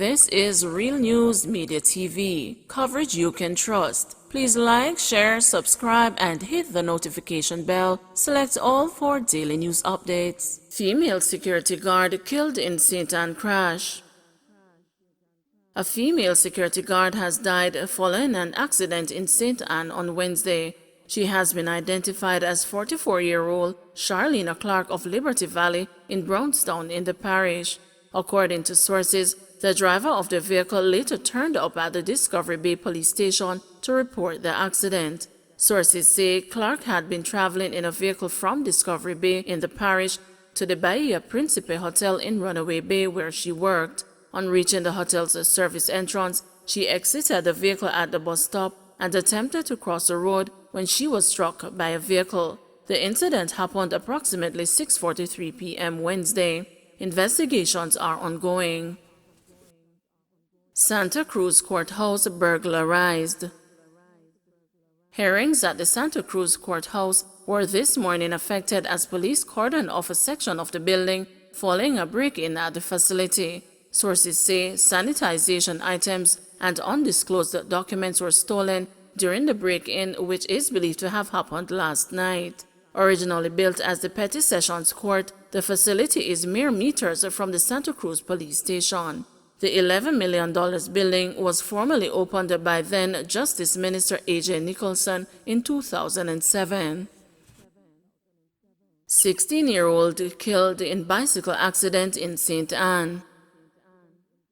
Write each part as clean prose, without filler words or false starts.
This is Real News Media TV, coverage you can trust. Please like, share, subscribe, and hit the notification bell. Select all for daily news updates. Female security guard killed in St. Ann crash. A female security guard has died following an accident in St. Ann on Wednesday. She has been identified as 44-year-old Charlene Clark of Liberty Valley in Brownstown in the parish. According to sources, the driver of the vehicle later turned up at the Discovery Bay police station to report the accident. Sources say Clark had been traveling in a vehicle from Discovery Bay in the parish to the Bahia Principe Hotel in Runaway Bay where she worked. On reaching the hotel's service entrance, she exited the vehicle at the bus stop and attempted to cross the road when she was struck by a vehicle. The incident happened approximately 6:43 p.m. Wednesday. Investigations are ongoing. Santa Cruz Courthouse burglarized. Hearings at the Santa Cruz Courthouse were this morning affected as police cordoned off a section of the building following a break-in at the facility. Sources say sanitization items and undisclosed documents were stolen during the break-in, which is believed to have happened last night. Originally built as the Petty Sessions Court, the facility is mere meters from the Santa Cruz police station. The $11 million building was formally opened by then Justice Minister A.J. Nicholson in 2007. 16-year-old killed in bicycle accident in St. Ann.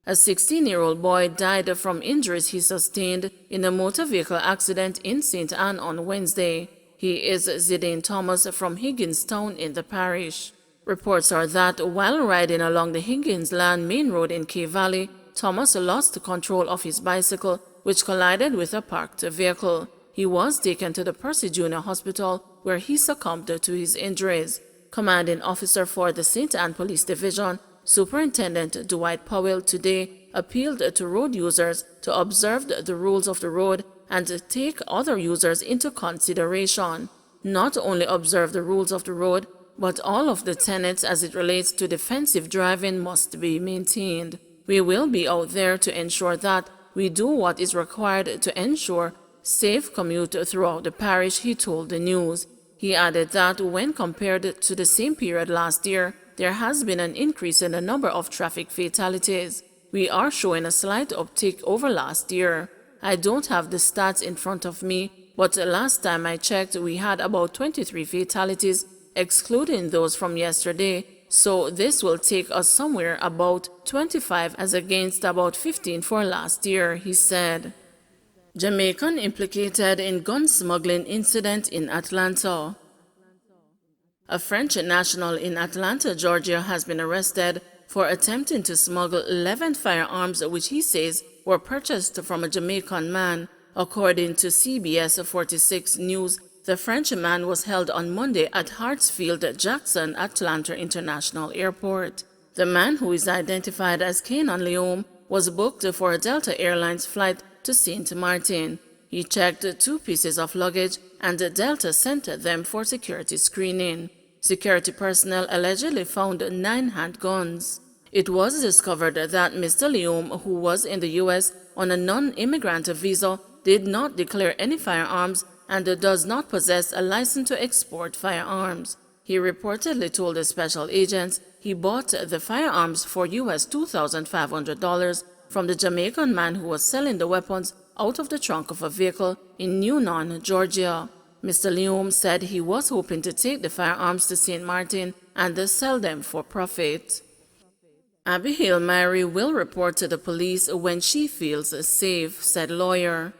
A 16-year-old boy died from injuries he sustained in a motor vehicle accident in St. Ann on Wednesday. He is Zidane Thomas from Higginstown in the parish. Reports are that while riding along the Higginsland Main Road in K Valley, Thomas lost control of his bicycle, which collided with a parked vehicle. He was taken to the Percy Junior Hospital, where he succumbed to his injuries. Commanding officer for the St. Ann Police Division, Superintendent Dwight Powell, today appealed to road users to observe the rules of the road and take other users into consideration. Not only observe the rules of the road, but all of the tenets as it relates to defensive driving must be maintained. We will be out there to ensure that we do what is required to ensure safe commute throughout the parish, he told the news. He added that when compared to the same period last year, there has been an increase in the number of traffic fatalities. We are showing a slight uptick over last year. I don't have the stats in front of me, but last time I checked, we had about 23 fatalities, excluding those from yesterday, so this will take us somewhere about 25 as against about 15 for last year, he said. Jamaican implicated in gun smuggling incident in Atlanta. A French national in Atlanta, Georgia, has been arrested for attempting to smuggle 11 firearms which he says were purchased from a Jamaican man. According to CBS 46 News, the Frenchman was held on Monday at Hartsfield-Jackson Atlanta International Airport. The man, who is identified as Kenan Leome, was booked for a Delta Airlines flight to St. Martin. He checked 2 pieces of luggage and Delta sent them for security screening. Security personnel allegedly found 9 handguns. It was discovered that Mr. Leome, who was in the U.S. on a non-immigrant visa, did not declare any firearms and does not possess a license to export firearms. He reportedly told the special agents he bought the firearms for US $2,500 from the Jamaican man who was selling the weapons out of the trunk of a vehicle in Newnan, Georgia. Mr. Leome said he was hoping to take the firearms to St. Martin and sell them for profit. Abigail Mary will report to the police when she feels safe, said lawyer.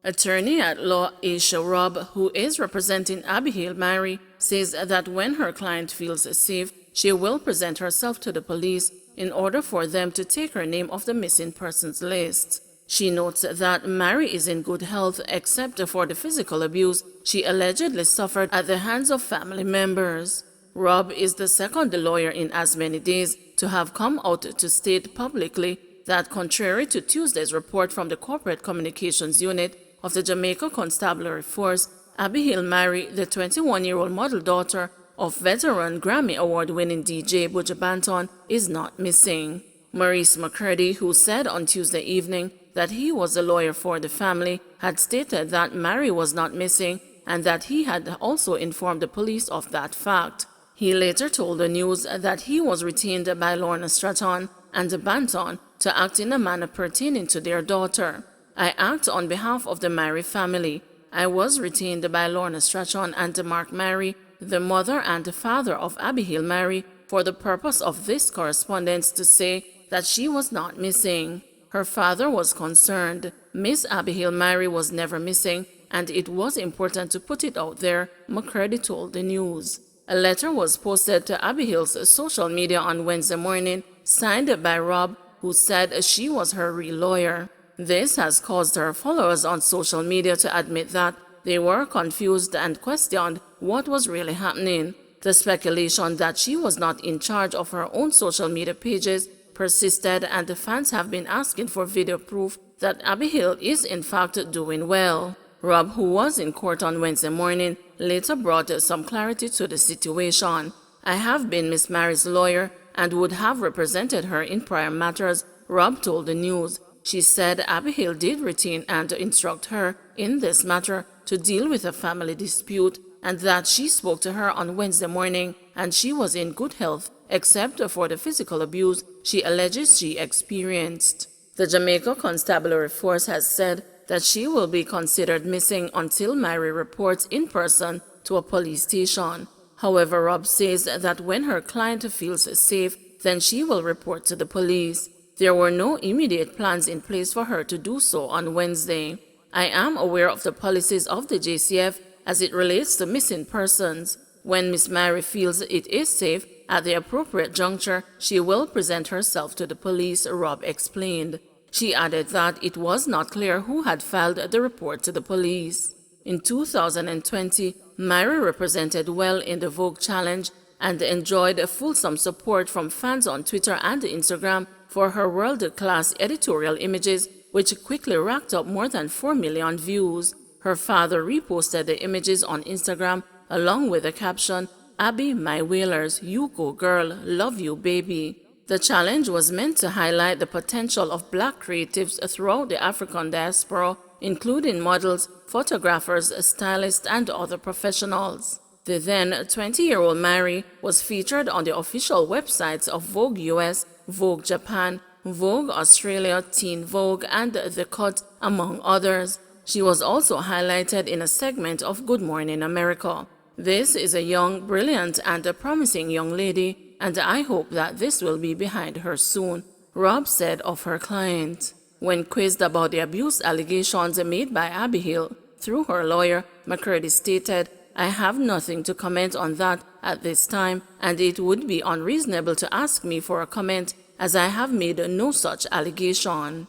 Attorney at law Aisha Robb, who is representing Abigail Mary, says that when her client feels safe, she will present herself to the police in order for them to take her name off the missing persons list. She notes that Mary is in good health except for the physical abuse she allegedly suffered at the hands of family members. Robb is the second lawyer in as many days to have come out to state publicly that contrary to Tuesday's report from the Corporate Communications Unit of the Jamaica Constabulary Force, Abigail Mary, the 21-year-old model daughter of veteran Grammy Award-winning DJ Buju Banton, is not missing. Maurice McCurdy, who said on Tuesday evening that he was a lawyer for the family, had stated that Mary was not missing and that he had also informed the police of that fact. He later told the news that he was retained by Lorna Stratton and Banton to act in a manner pertaining to their daughter. I act on behalf of the Mary family. I was retained by Lorna Stratton and Mark Mary, the mother and father of Abigail Mary, for the purpose of this correspondence to say that she was not missing. Her father was concerned. Miss Abigail Mary was never missing, and it was important to put it out there, McCurdy told the news. A letter was posted to Abigail's social media on Wednesday morning, signed by Rob, who said she was her real lawyer. This has caused her followers on social media to admit that they were confused and questioned what was really happening. The speculation that she was not in charge of her own social media pages persisted, and the fans have been asking for video proof that Abigail is in fact doing well. Rob, who was in court on Wednesday morning, later brought some clarity to the situation. I have been Miss Mary's lawyer and would have represented her in prior matters, Rob told the news. She said Abigail did retain and instruct her in this matter to deal with a family dispute, and that she spoke to her on Wednesday morning and she was in good health except for the physical abuse she alleges she experienced. The Jamaica Constabulary Force has said that she will be considered missing until Mary reports in person to a police station. However, Rob says that when her client feels safe, then she will report to the police. There were no immediate plans in place for her to do so on Wednesday. I am aware of the policies of the JCF as it relates to missing persons. When Miss Mary feels it is safe, at the appropriate juncture, she will present herself to the police, Rob explained. She added that it was not clear who had filed the report to the police. In 2020, Mary represented well in the Vogue Challenge and enjoyed fulsome support from fans on Twitter and Instagram for her world-class editorial images, which quickly racked up more than 4 million views. Her father reposted the images on Instagram along with the caption, "Abby, my whalers, you go girl, love you baby." The challenge was meant to highlight the potential of black creatives throughout the African diaspora, including models, photographers, stylists, and other professionals. The then 20-year-old Mary was featured on the official websites of Vogue US, Vogue Japan, Vogue Australia, Teen Vogue, and The Cut, among others. She was also highlighted in a segment of Good Morning America. "This is a young, brilliant, and a promising young lady, and I hope that this will be behind her soon," Rob said of her client. When quizzed about the abuse allegations made by Abigail through her lawyer, McCurdy stated, "I have nothing to comment on that at this time, and it would be unreasonable to ask me for a comment as I have made no such allegation."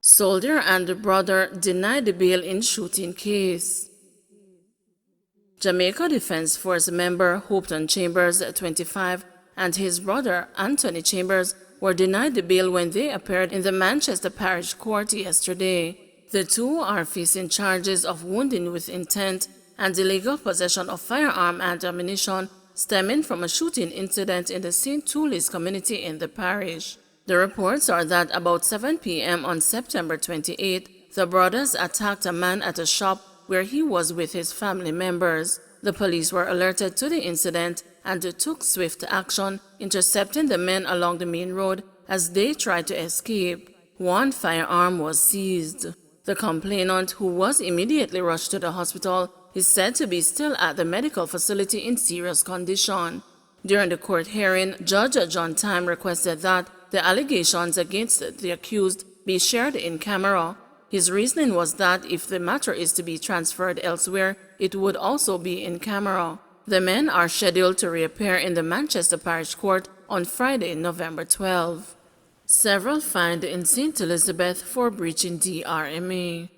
Soldier and brother denied bail in shooting case. Jamaica Defense Force member Hopton Chambers, 25, and his brother Anthony Chambers were denied bail when they appeared in the Manchester Parish Court yesterday. The two are facing charges of wounding with intent and illegal possession of firearm and ammunition stemming from a shooting incident in the St. Tullys community in the parish. The reports are that about 7 p.m. on September 28, the brothers attacked a man at a shop where he was with his family members. The police were alerted to the incident and took swift action, intercepting the men along the main road as they tried to escape. One firearm was seized. The complainant, who was immediately rushed to the hospital, is said to be still at the medical facility in serious condition. During the court hearing, Judge John Time requested that the allegations against the accused be shared in camera. His reasoning was that if the matter is to be transferred elsewhere, it would also be in camera. The men are scheduled to reappear in the Manchester Parish Court on Friday, November 12. Several fined in St. Elizabeth for breaching DRMA.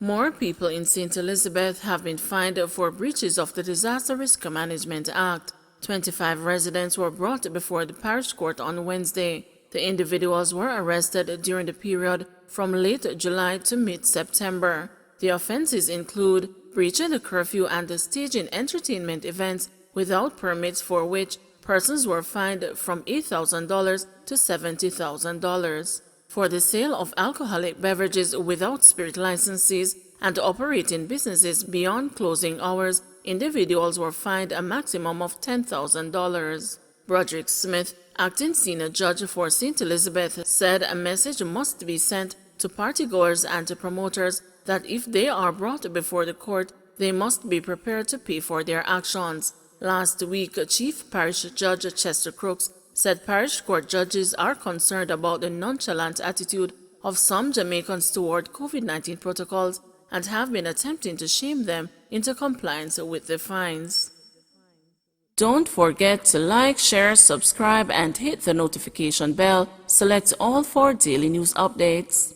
More people in St. Elizabeth have been fined for breaches of the Disaster Risk Management Act. 25 residents were brought before the parish court on Wednesday. The individuals were arrested during the period from late July to mid-September. The offenses include breaching the curfew and staging entertainment events without permits for which Persons were fined from $8,000 to $70,000. For the sale of alcoholic beverages without spirit licenses and operating businesses beyond closing hours, individuals were fined a maximum of $10,000. Broderick Smith, acting senior judge for St. Elizabeth, said a message must be sent to partygoers and to promoters that if they are brought before the court, they must be prepared to pay for their actions. Last week, Chief Parish Judge Chester Crooks said parish court judges are concerned about the nonchalant attitude of some Jamaicans toward COVID-19 protocols and have been attempting to shame them into compliance with the fines. Don't forget to like, share, subscribe, and hit the notification bell. Select all for daily news updates.